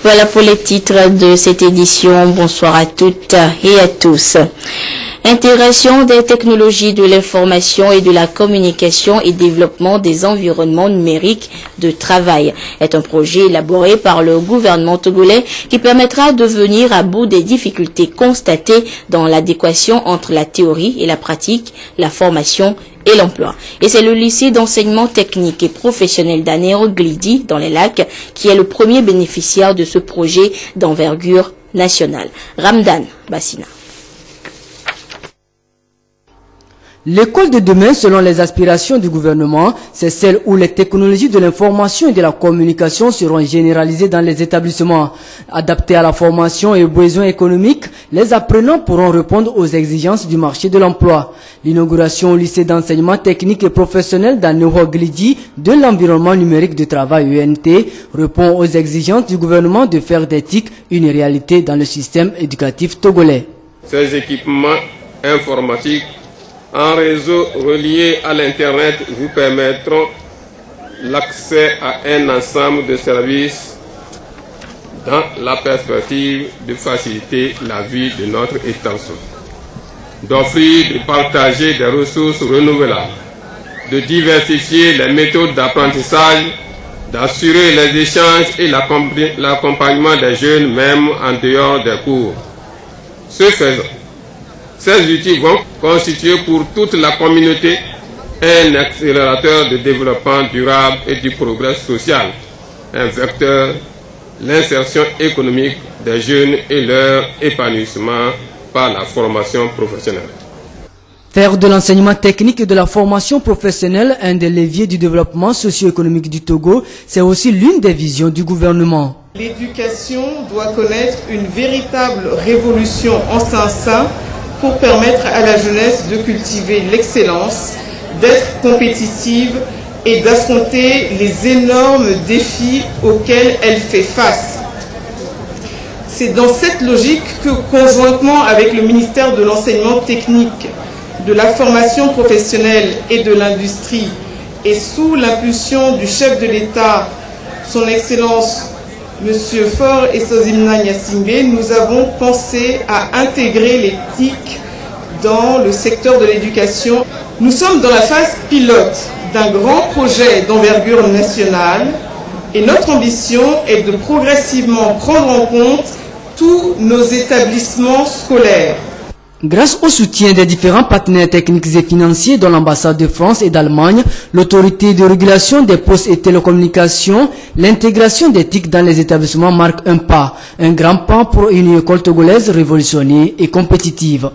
Voilà pour les titres de cette édition. Bonsoir à toutes et à tous. Intégration des technologies de l'information et de la communication et développement des environnements numériques de travail est un projet élaboré par le gouvernement togolais qui permettra de venir à bout des difficultés constatées dans l'adéquation entre la théorie et la pratique, la formation et l'emploi. Et c'est le lycée d'enseignement technique et professionnel d'Anéro-Glidi dans les Lacs qui est le premier bénéficiaire de ce projet d'envergure nationale. Ramdan Bassina. L'école de demain, selon les aspirations du gouvernement, c'est celle où les technologies de l'information et de la communication seront généralisées dans les établissements. Adaptées à la formation et aux besoins économiques, les apprenants pourront répondre aux exigences du marché de l'emploi. L'inauguration au lycée d'enseignement technique et professionnel d'Anéro-Glidi de l'environnement numérique de travail ENT répond aux exigences du gouvernement de faire des TIC une réalité dans le système éducatif togolais. Ces équipements informatiques en réseau relié à l'Internet vous permettront l'accès à un ensemble de services dans la perspective de faciliter la vie de notre extension, d'offrir et de partager des ressources renouvelables, de diversifier les méthodes d'apprentissage, d'assurer les échanges et l'accompagnement des jeunes même en dehors des cours. Ce faisant, ces outils vont constituer pour toute la communauté un accélérateur de développement durable et du progrès social, un vecteur, l'insertion économique des jeunes et leur épanouissement par la formation professionnelle. Faire de l'enseignement technique et de la formation professionnelle un des leviers du développement socio-économique du Togo, c'est aussi l'une des visions du gouvernement. L'éducation doit connaître une véritable révolution en sein pour permettre à la jeunesse de cultiver l'excellence, d'être compétitive et d'affronter les énormes défis auxquels elle fait face. C'est dans cette logique que, conjointement avec le ministère de l'Enseignement technique, de la formation professionnelle et de l'industrie, et sous l'impulsion du chef de l'État, son Excellence Monsieur Faure Essozimna Nyasingbe, nous avons pensé à intégrer les TIC dans le secteur de l'éducation. Nous sommes dans la phase pilote d'un grand projet d'envergure nationale et notre ambition est de progressivement prendre en compte tous nos établissements scolaires. Grâce au soutien des différents partenaires techniques et financiers dont l'ambassade de France et d'Allemagne, l'autorité de régulation des postes et télécommunications, l'intégration des TIC dans les établissements marque un pas, un grand pas pour une école togolaise révolutionnée et compétitive.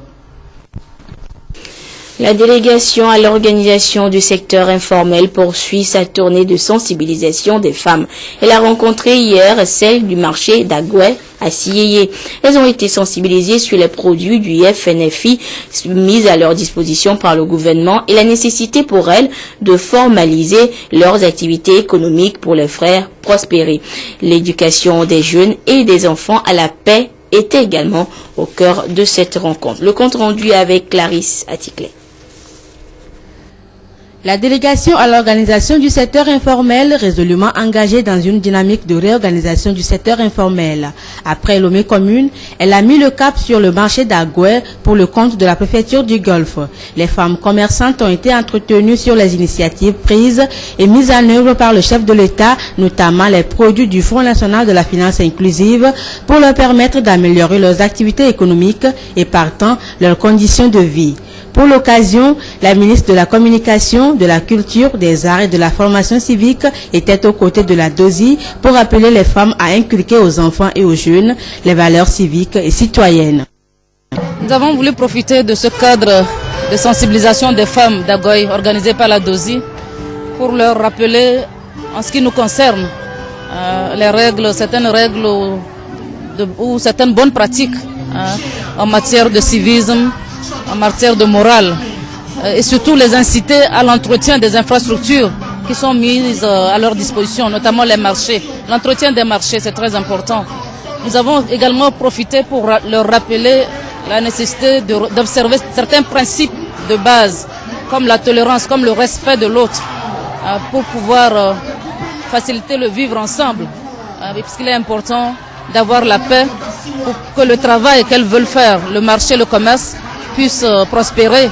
La délégation à l'organisation du secteur informel poursuit sa tournée de sensibilisation des femmes. Elle a rencontré hier celle du marché d'Agoué à Sieyé. Elles ont été sensibilisées sur les produits du FNFI mis à leur disposition par le gouvernement et la nécessité pour elles de formaliser leurs activités économiques pour les frères prospérer. L'éducation des jeunes et des enfants à la paix était également au cœur de cette rencontre. Le compte rendu avec Clarisse Aticlé. La délégation à l'organisation du secteur informel résolument engagée dans une dynamique de réorganisation du secteur informel. Après Lomé commune, elle a mis le cap sur le marché d'Agoué pour le compte de la préfecture du Golfe. Les femmes commerçantes ont été entretenues sur les initiatives prises et mises en œuvre par le chef de l'État, notamment les produits du Fonds national de la finance inclusive, pour leur permettre d'améliorer leurs activités économiques et partant leurs conditions de vie. Pour l'occasion, la ministre de la Communication, de la Culture, des Arts et de la Formation civique était aux côtés de la DOSI pour appeler les femmes à inculquer aux enfants et aux jeunes les valeurs civiques et citoyennes. Nous avons voulu profiter de ce cadre de sensibilisation des femmes d'Agoy organisé par la DOSI pour leur rappeler, en ce qui nous concerne, les règles, certaines règles ou certaines bonnes pratiques en matière de civisme, en matière de morale, et surtout les inciter à l'entretien des infrastructures qui sont mises à leur disposition, notamment les marchés. L'entretien des marchés, c'est très important. Nous avons également profité pour leur rappeler la nécessité d'observer certains principes de base, comme la tolérance, comme le respect de l'autre, pour pouvoir faciliter le vivre ensemble, puisqu'il est important d'avoir la paix pour que le travail qu'elles veulent faire, le marché, le commerce, puisse prospérer.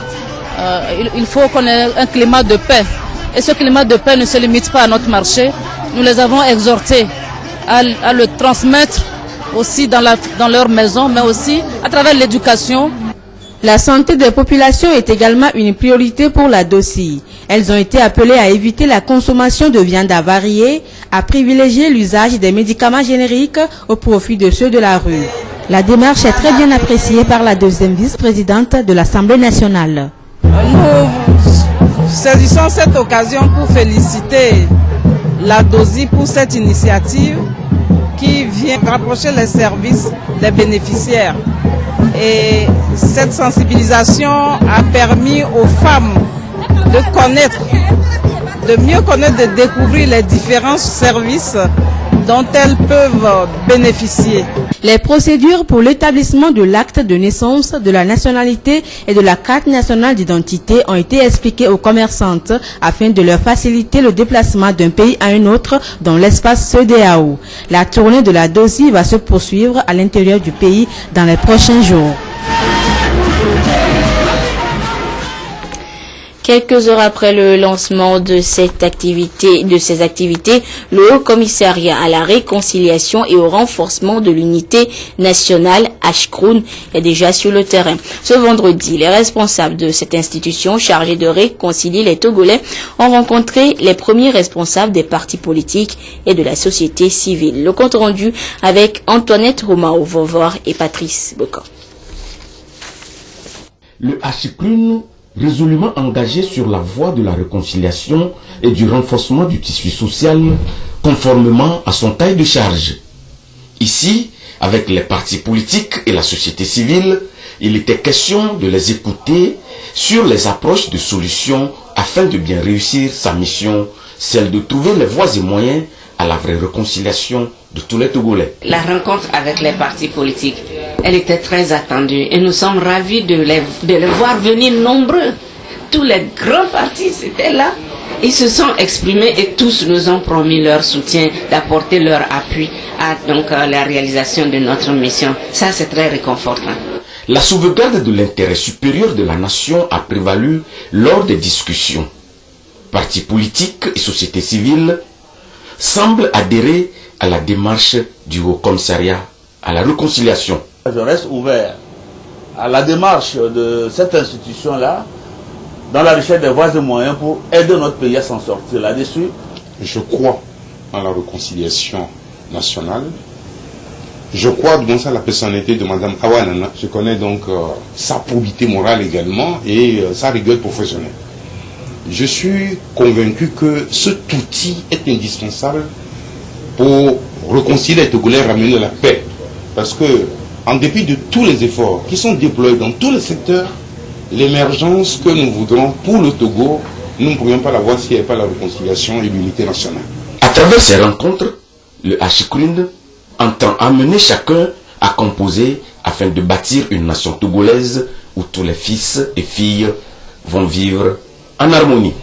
Il faut qu'on ait un climat de paix. Et ce climat de paix ne se limite pas à notre marché. Nous les avons exhortés à le transmettre aussi dans leur maison, mais aussi à travers l'éducation. La santé des populations est également une priorité pour la DOCI. Elles ont été appelées à éviter la consommation de viande avariée, à privilégier l'usage des médicaments génériques au profit de ceux de la rue. La démarche est très bien appréciée par la deuxième vice-présidente de l'Assemblée nationale. Nous saisissons cette occasion pour féliciter la DOCI pour cette initiative qui vient rapprocher les services des bénéficiaires. Et cette sensibilisation a permis aux femmes de connaître, de mieux connaître, de découvrir les différents services dont elles peuvent bénéficier. Les procédures pour l'établissement de l'acte de naissance, de la nationalité et de la carte nationale d'identité ont été expliquées aux commerçantes afin de leur faciliter le déplacement d'un pays à un autre dans l'espace CEDEAO. La tournée de la DOCI va se poursuivre à l'intérieur du pays dans les prochains jours. Quelques heures après le lancement de ces activités, le Haut Commissariat à la réconciliation et au renforcement de l'unité nationale HCRUN est déjà sur le terrain. Ce vendredi, les responsables de cette institution chargée de réconcilier les Togolais ont rencontré les premiers responsables des partis politiques et de la société civile. Le compte rendu avec Antoinette Romao-Vovor et Patrice Bocan. Le HCRUN, résolument engagé sur la voie de la réconciliation et du renforcement du tissu social, conformément à son cahier de charge. Ici, avec les partis politiques et la société civile, il était question de les écouter sur les approches de solutions afin de bien réussir sa mission, celle de trouver les voies et moyens à la vraie réconciliation de tous les Togolais. La rencontre avec les partis politiques, elle était très attendue et nous sommes ravis de les voir venir nombreux. Tous les grands partis étaient là. Ils se sont exprimés et tous nous ont promis leur soutien, d'apporter leur appui à la réalisation de notre mission. Ça, c'est très réconfortant. La sauvegarde de l'intérêt supérieur de la nation a prévalu lors des discussions. Partis politiques et société civile semblent adhérer à la démarche du Haut Commissariat à la réconciliation. Je reste ouvert à la démarche de cette institution-là dans la recherche des voies et moyens pour aider notre pays à s'en sortir là-dessus. Je crois en la réconciliation nationale. Je crois dans la personnalité de Mme Awanana. Je connais donc sa probité morale également et sa rigueur professionnelle. Je suis convaincu que cet outil est indispensable pour réconcilier les Togolais, ramener la paix. Parce que, en dépit de tous les efforts qui sont déployés dans tous les secteurs, l'émergence que nous voudrons pour le Togo, nous ne pourrions pas l'avoir s'il n'y avait pas la réconciliation et l'unité nationale. À travers ces rencontres, le HCRUN entend amener chacun à composer afin de bâtir une nation togolaise où tous les fils et filles vont vivre en harmonie.